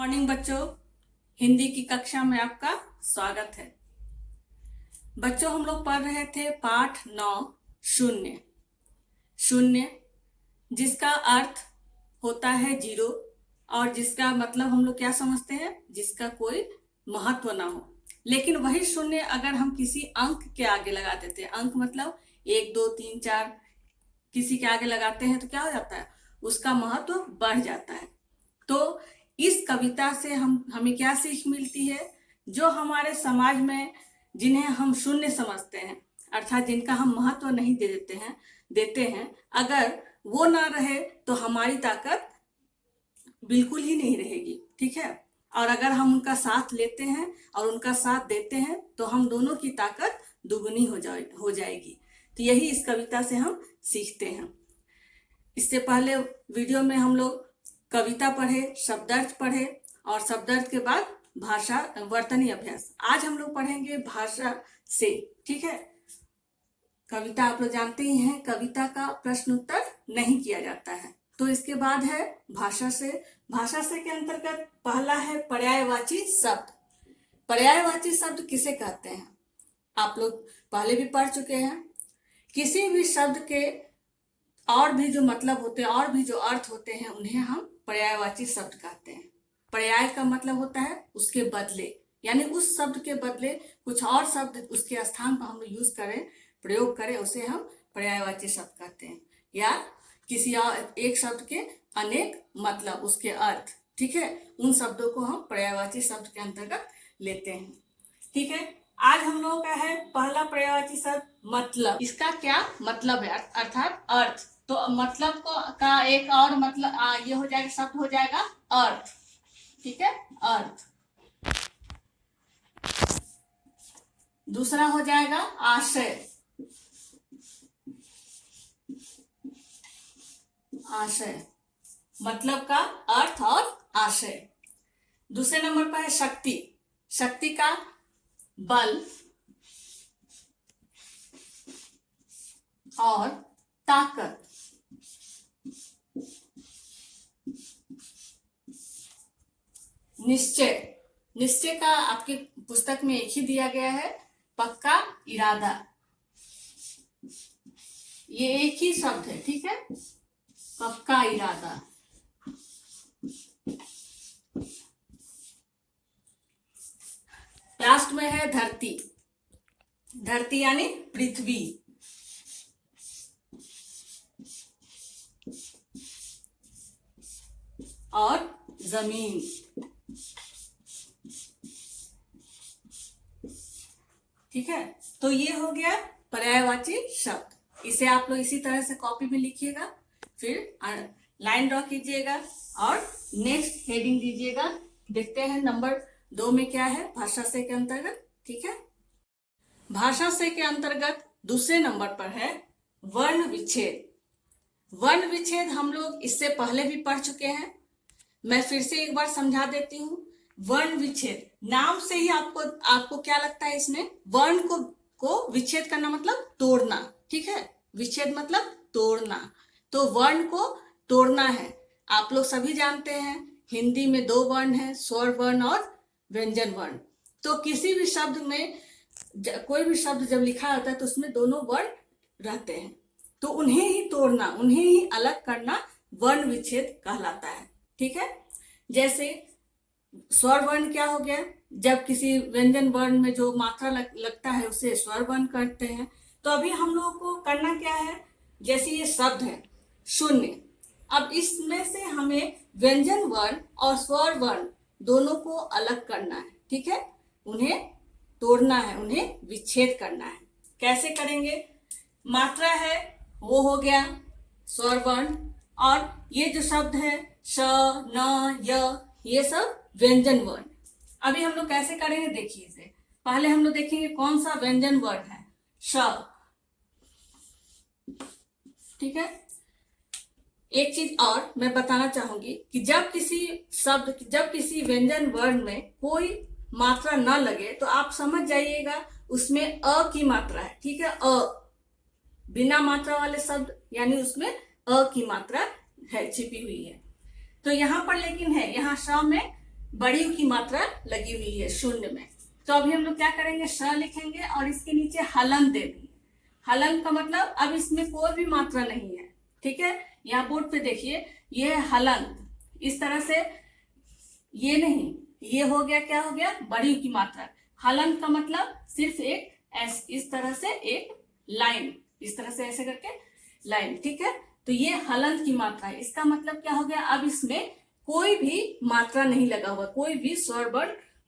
Morning बच्चों, हिंदी की कक्षा में आपका स्वागत है। बच्चों, हम लोग पढ़ रहे थे पाठ 9 शून्य। शून्य जिसका अर्थ होता है जीरो और जिसका मतलब हम लोग क्या समझते हैं, जिसका कोई महत्व ना हो। लेकिन वही शून्य अगर हम किसी अंक के आगे लगा देते हैं, अंक मतलब 1 2 3 4 किसी के आगे लगाते हैं तो क्या हो जाता है, उसका महत्व बढ़ जाता है। तो इस कविता से हमें क्या सीख मिलती है, जो हमारे समाज में जिन्हें हम शून्य समझते हैं, अर्थात जिनका हम महत्व नहीं देते हैं, अगर वो ना रहे तो हमारी ताकत बिल्कुल ही नहीं रहेगी। ठीक है, और अगर हम उनका साथ लेते हैं और उनका साथ देते हैं तो हम दोनों की ताकत दुगनी हो जाएगी। तो यही इस कविता से हम सीखते हैं। इससे पहले वीडियो में हम लोग कविता पढ़े, शब्दार्थ पढ़े और शब्दार्थ के बाद भाषा वर्तनी अभ्यास। आज हम लोग पढ़ेंगे भाषा से। ठीक है, कविता आप लोग जानते ही हैं, कविता का प्रश्न उत्तर नहीं किया जाता है। तो इसके बाद है भाषा से। भाषा से के अंतर्गत पहला है पर्यायवाची शब्द। पर्यायवाची शब्द किसे कहते हैं, आप लोग पहले भी पढ़ चुके हैं। किसी भी शब्द के और भी जो मतलब होते हैं और भी जो अर्थ होते हैं, उन्हें हम पर्यायवाची शब्द कहते हैं। पर्याय का मतलब होता है उसके बदले, यानी उस शब्द के बदले कुछ और शब्द उसके स्थान पर हम यूज करें, प्रयोग करें, उसे हम पर्यायवाची शब्द कहते हैं। या किसी और एक शब्द के अनेक मतलब, उसके अर्थ, ठीक है, उन शब्दों को हम पर्यायवाची शब्द के अंतर्गत लेते हैं। ठीक है, आज हम लोगों का है पहला पर्यायवाची शब्द मतलब। इसका क्या मतलब है, अर्थात अर्थ। तो मतलब का एक और मतलब ये हो जाएगा, शब्द हो जाएगा अर्थ। ठीक है, अर्थ। दूसरा हो जाएगा आशय। आशय मतलब का अर्थ और आशय। दूसरे नंबर पर है शक्ति। शक्ति का बल और ताकत। निश्चय। निश्चय का आपकी पुस्तक में एक ही दिया गया है, पक्का इरादा। ये एक ही शब्द है, ठीक है, पक्का इरादा। लास्ट में है धरती। धरती यानी पृथ्वी। और जमीन। ठीक है, तो ये हो गया पर्यायवाची शब्द। इसे आप लोग इसी तरह से कॉपी में लिखिएगा, फिर लाइन ड्रॉ कीजिएगा और नेक्स्ट हेडिंग दीजिएगा। देखते हैं नंबर 2 में क्या है भाषा से के अंतर्गत। ठीक है, भाषा से के अंतर्गत दूसरे नंबर पर है वर्ण विच्छेद। वर्ण विच्छेद हम लोग इससे पहले भी पढ़ चुके हैं, मैं फिर से एक बार समझा देती हूँ। वर्ण विच्छेद, नाम से ही आपको क्या लगता है, इसमें वर्ण को विच्छेद करना मतलब तोड़ना। ठीक है, विच्छेद मतलब तोड़ना। तो वर्ण को तोड़ना है। आप लोग सभी जानते हैं हिंदी में 2 वर्ण हैं, स्वर वर्ण और व्यंजन वर्ण। तो किसी भी शब्द में कोई भी शब्द जब लिखा होता है तो उसमें दोनों वर्ण रहते हैं, तो उन्हें ही तोड़ना, उन्हें ही अलग करना वर्ण विच्छेद कहलाता है। ठीक है, जैसे स्वर वर्ण क्या हो गया, जब किसी व्यंजन वर्ण में जो मात्रा लगता है उसे स्वर वर्ण करते हैं। तो अभी हम लोगों को करना क्या है, जैसे ये शब्द है शून्य, अब इसमें से हमें व्यंजन वर्ण और स्वर वर्ण दोनों को अलग करना है। ठीक है, उन्हें तोड़ना है, उन्हें विच्छेद करना है। कैसे करेंगे, मात्रा है वो हो गया स्वर वर्ण, और ये जो शब्द है श न य, ये सब व्यंजन वर्ण। अभी हम लोग कैसे करेंगे देखिए इसे। पहले हम लोग देखेंगे कौन सा व्यंजन वर्ण है, श। ठीक है, एक चीज और मैं बताना चाहूंगी कि जब किसी व्यंजन वर्ण में कोई मात्रा न लगे तो आप समझ जाइएगा उसमें अ की मात्रा है। ठीक है, अ बिना मात्रा वाले शब्द यानी उसमें अ की मात्रा है, छिपी हुई है। तो यहाँ पर लेकिन है, यहाँ श में बड़ी ऊ की मात्रा लगी हुई है शून्य में। तो अभी हम लोग क्या करेंगे, श लिखेंगे और इसके नीचे हलन दे देंगे। हलन का मतलब अब इसमें कोई भी मात्रा नहीं है, ठीक है। यहाँ बोर्ड पे देखिए, ये है हलन, इस तरह से ये नहीं, ये हो गया, क्या हो गया, बड़ी ऊ की मात्रा। हलन का मतलब सिर्फ एक इस तरह से एक लाइन, इस तरह से ऐसे करके लाइन, ठीक है। तो ये हलन की मात्रा है। इसका मतलब क्या हो गया, अब इसमें कोई भी मात्रा नहीं लगा हुआ, कोई भी स्वर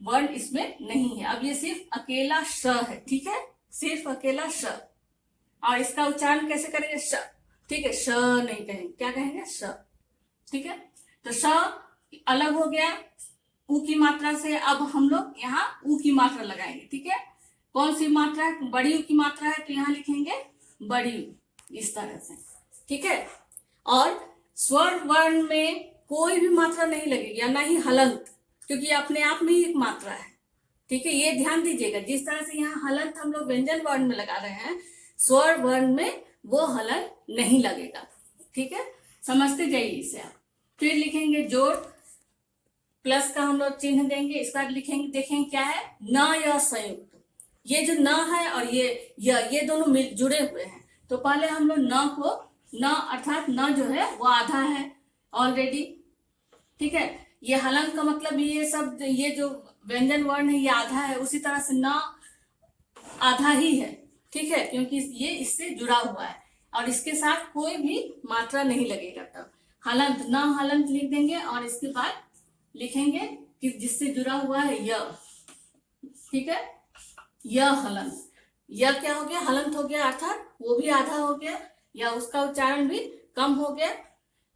वर्ण इसमें नहीं है। अब ये सिर्फ अकेला श है, ठीक है, सिर्फ अकेला श। और इसका उच्चारण कैसे करेंगे, श, ठीक है, श नहीं कहेंगे, क्या कहेंगे, श, ठीक है। तो श अलग हो गया ऊ की मात्रा से। अब हम लोग यहाँ ऊ की मात्रा लगाएंगे, ठीक है। कौन सी मात्रा है, बड़ी ऊ की मात्रा है, तो यहाँ लिखेंगे बड़ी ऊ, इस तरह से, ठीक है। और स्वर वर्ण में कोई भी मात्रा नहीं लगेगी, या ना ही हलंत, क्योंकि अपने आप में ही एक मात्रा है, ठीक है। ये ध्यान दीजिएगा, जिस तरह से यहाँ हलंत हम लोग व्यंजन वर्ण में लगा रहे हैं, स्वर वर्ण में वो हलन नहीं लगेगा, ठीक है। समझते जाइए इसे आप। फिर लिखेंगे जोड़, प्लस का हम लोग चिन्ह देंगे। इसके बाद लिखेंगे, देखेंगे क्या है, न या संयुक्त। ये जो न है और ये दोनों मिल जुड़े हुए हैं। तो पहले हम लोग न को, न अर्थात न जो है वो आधा है ऑलरेडी, ठीक है। ये हलन का मतलब ये सब, ये जो व्यंजन वर्ण है ये आधा है, उसी तरह से न आधा ही है, ठीक है, क्योंकि ये इससे जुड़ा हुआ है और इसके साथ कोई भी मात्रा नहीं लगेगा। तब हलंत, न हलंत लिख देंगे और इसके बाद लिखेंगे कि जिससे जुड़ा हुआ है य, ठीक है, य हलंत। य क्या हो गया, हलंत हो गया, अर्थात वो भी आधा हो गया, या उसका उच्चारण भी कम हो गया।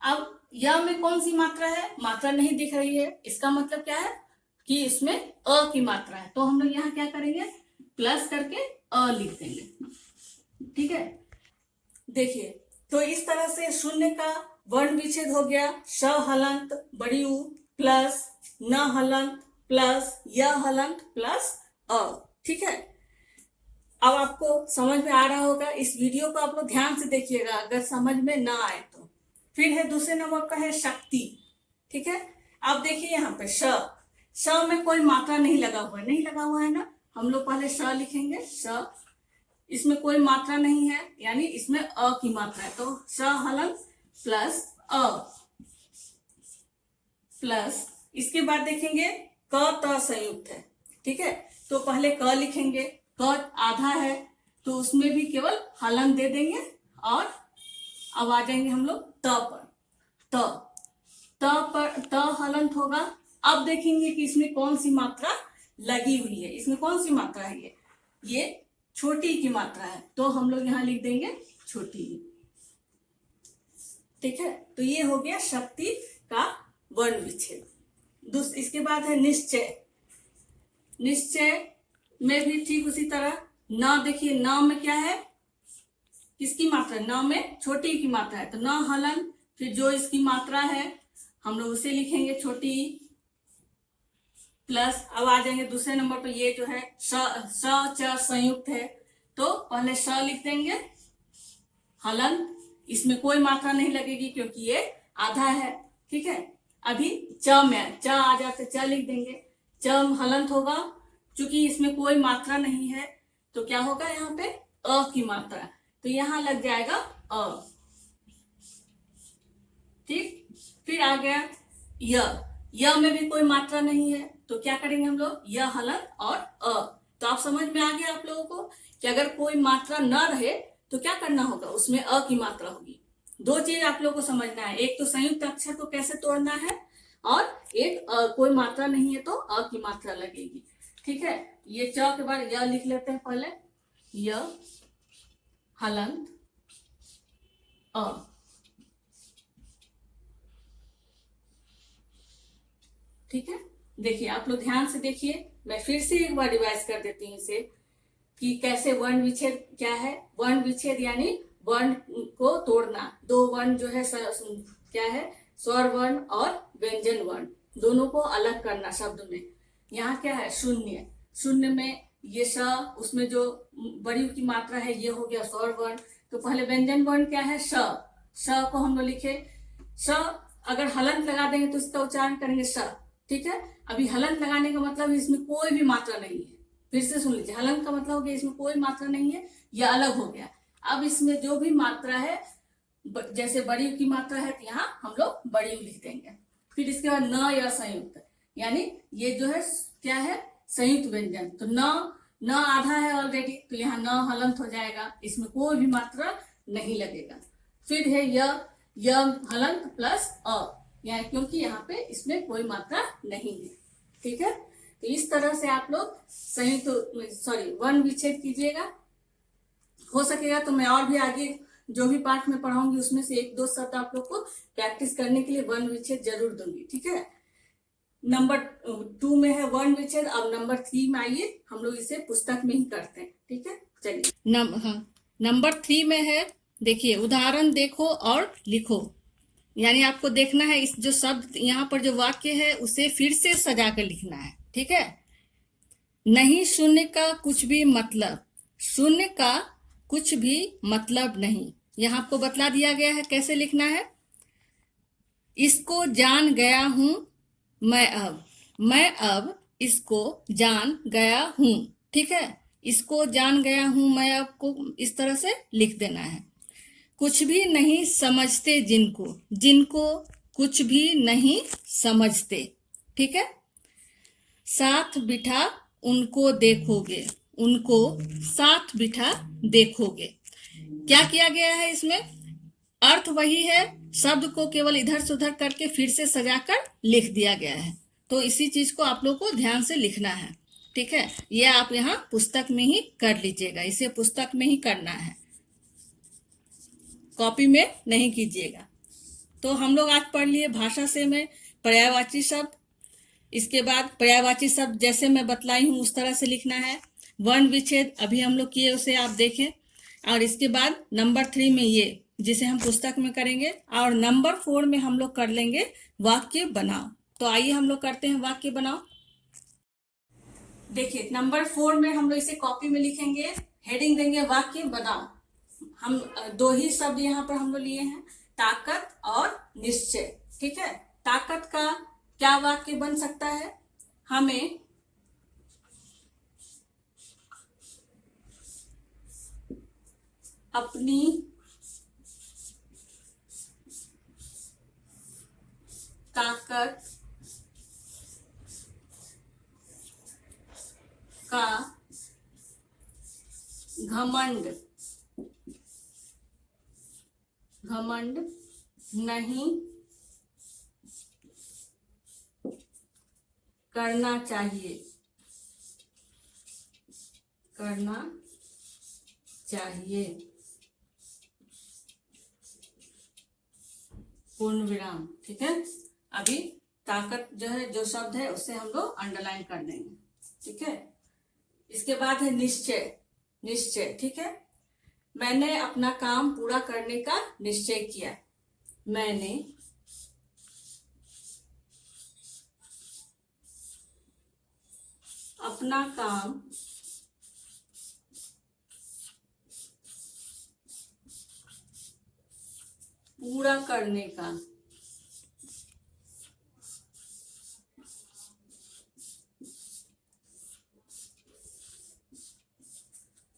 अब य में कौन सी मात्रा है, मात्रा नहीं दिख रही है, इसका मतलब क्या है कि इसमें अ की मात्रा है। तो हम लोग यहाँ क्या करेंगे, प्लस करके अ लिख देंगे, ठीक है। देखिए, तो इस तरह से शून्य का वर्ण विच्छेद हो गया, श हलंत बड़ी ऊ प्लस न हलंत प्लस य हलंत प्लस अ, ठीक है। अब आपको समझ में आ रहा होगा। इस वीडियो को आप लोग ध्यान से देखिएगा, अगर समझ में ना आए तो। फिर है दूसरे नंबर पर है शक्ति, ठीक है। अब देखिए यहाँ पे श में कोई मात्रा नहीं लगा हुआ है, नहीं लगा हुआ है ना, हम लोग पहले श लिखेंगे, श, इसमें कोई मात्रा नहीं है, यानी इसमें अ की मात्रा है। तो श हलंत प्लस अ, प्लस इसके बाद देखेंगे क त संयुक्त है, ठीक है। तो पहले क लिखेंगे, क आधा है तो उसमें भी केवल हलन दे देंगे और अब आ जाएंगे हम लोग त पर। त हलंत होगा। अब देखेंगे कि इसमें कौन सी मात्रा लगी हुई है, इसमें कौन सी मात्रा है, ये छोटी की मात्रा है, तो हम लोग यहाँ लिख देंगे छोटी, ठीक है। तो ये हो गया शक्ति का वर्ण विच्छेद। इसके बाद है निश्चय। निश्चय में भी ठीक उसी तरह, न देखिए, न में क्या है, किसकी मात्रा, न में छोटी की मात्रा है, तो न हलन, फिर जो इसकी मात्रा है हम लोग उसे लिखेंगे छोटी, प्लस अब आ जाएंगे दूसरे नंबर पर, ये जो है स च संयुक्त है, तो पहले स लिख देंगे हलन, इसमें कोई मात्रा नहीं लगेगी क्योंकि ये आधा है, ठीक है। अभी च में च आ जाते, च लिख देंगे, च हलंत होगा, चूंकि इसमें कोई मात्रा नहीं है तो क्या होगा, यहाँ पे अ की मात्रा, तो यहाँ लग जाएगा अ, ठीक। फिर आ गया य में भी कोई मात्रा नहीं है तो क्या करेंगे हम लोग, य हलंत और अ। तो आप समझ में आ गया आप लोगों को कि अगर कोई मात्रा न रहे तो क्या करना होगा, उसमें अ की मात्रा होगी। दो चीज आप लोगों को समझना है, एक तो संयुक्त अक्षर को कैसे तोड़ना है, और एक कोई मात्रा नहीं है तो अ की मात्रा लगेगी, ठीक है। ये च के बाद य लिख लेते हैं पहले, य हलंत अ, ठीक है। देखिए आप लोग ध्यान से देखिए, मैं फिर से एक बार रिवाइज कर देती हूँ इसे कि कैसे वर्ण विच्छेद क्या है। वर्ण विच्छेद यानी वर्ण को तोड़ना, दो वर्ण जो है क्या है, स्वर वर्ण और व्यंजन वर्ण, दोनों को अलग करना शब्द में। यहाँ क्या है, शून्य, शून्य में ये श, उसमें जो बड़ी की मात्रा है ये हो गया स्वर वर्ण। तो पहले व्यंजन वर्ण क्या है, श, श को हम लोग लिखे, श अगर हलंत लगा देंगे तो इसका उच्चारण करेंगे श, ठीक है। अभी हलन लगाने का मतलब इसमें कोई भी मात्रा नहीं है। फिर से सुन लीजिए, हलन का मतलब हो गया इसमें कोई मात्रा नहीं है, यह अलग हो गया। अब इसमें जो भी मात्रा है, जैसे बड़ी की मात्रा है तो यहाँ हम लोग बड़ी लिख देंगे। फिर इसके बाद न या संयुक्त, यानी ये जो है क्या है, संयुक्त व्यंजन। तो न आधा है ऑलरेडी, तो यहाँ न हलंत हो जाएगा, इसमें कोई भी मात्रा नहीं लगेगा। फिर है य हलंत प्लस अ, यानी क्योंकि यहाँ पे इसमें कोई मात्रा नहीं है। ठीक है, तो इस तरह से आप लोग संयुक्त वर्ण विच्छेद कीजिएगा। हो सकेगा तो मैं और भी आगे जो भी पाठ में पढ़ाऊंगी उसमें से एक दो शब्द आप लोग को प्रैक्टिस करने के लिए वर्ण विच्छेद जरूर दूंगी। ठीक है, नंबर 2 में है वर्ण विच्छेद। अब नंबर 3 में आइए, हम लोग इसे पुस्तक में ही करते हैं। ठीक है, चलिए नंबर 3 में है, देखिए उदाहरण देखो और लिखो। यानी आपको देखना है इस जो शब्द यहाँ पर जो वाक्य है उसे फिर से सजा कर लिखना है। ठीक है, नहीं शून्य का कुछ भी मतलब, शून्य का कुछ भी मतलब नहीं। यहाँ आपको बतला दिया गया है कैसे लिखना है। इसको जान गया हूं मैं अब इसको जान गया हूं। ठीक है, इसको जान गया हूं मैं अब को इस तरह से लिख देना है। कुछ भी नहीं समझते जिनको कुछ भी नहीं समझते। ठीक है, साथ बिठा उनको देखोगे, उनको साथ बिठा देखोगे। क्या किया गया है इसमें, अर्थ वही है, शब्द को केवल इधर से उधर करके फिर से सजाकर लिख दिया गया है। तो इसी चीज को आप लोग को ध्यान से लिखना है। ठीक है, ये आप यहाँ पुस्तक में ही कर लीजिएगा, इसे पुस्तक में ही करना है, कॉपी में नहीं कीजिएगा। तो हम लोग आज पढ़ लिए भाषा से में पर्यायवाची शब्द। इसके बाद पर्यायवाची शब्द जैसे मैं बतलाई हूं उस तरह से लिखना है। वर्ण विच्छेद अभी हम लोग किए, उसे आप देखें। और इसके बाद नंबर 3 में ये जिसे हम पुस्तक में करेंगे, और नंबर 4 में हम लोग कर लेंगे वाक्य बनाओ। तो आइए हम लोग करते हैं वाक्य बनाओ। देखिए नंबर 4 में हम लोग इसे कॉपी में लिखेंगे, हेडिंग देंगे वाक्य बनाओ। हम 2 ही शब्द यहाँ पर हम लोग लिए हैं, ताकत और निश्चय। ठीक है, ताकत का क्या वाक्य बन सकता है, हमें अपनी ताकत का घमंड नहीं करना चाहिए, पूर्ण विराम। ठीक है, अभी ताकत जो है, जो शब्द है उसे हम लोग अंडरलाइन कर देंगे। ठीक है, इसके बाद है निश्चय। ठीक है, मैंने अपना काम पूरा करने का निश्चय किया, मैंने अपना काम पूरा करने का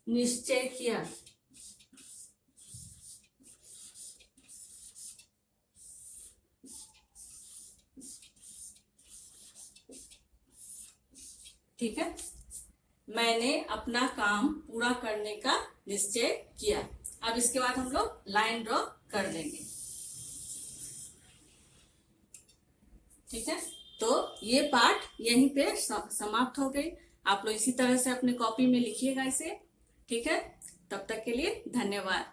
निश्चय किया। ठीक है, मैंने अपना काम पूरा करने का निश्चय किया। अब इसके बाद हम लोग लाइन ड्रॉ कर देंगे। ठीक है, तो ये पाठ यहीं पे समाप्त हो गई। आप लोग इसी तरह से अपने कॉपी में लिखिएगा इसे। ठीक है, तब तक के लिए धन्यवाद।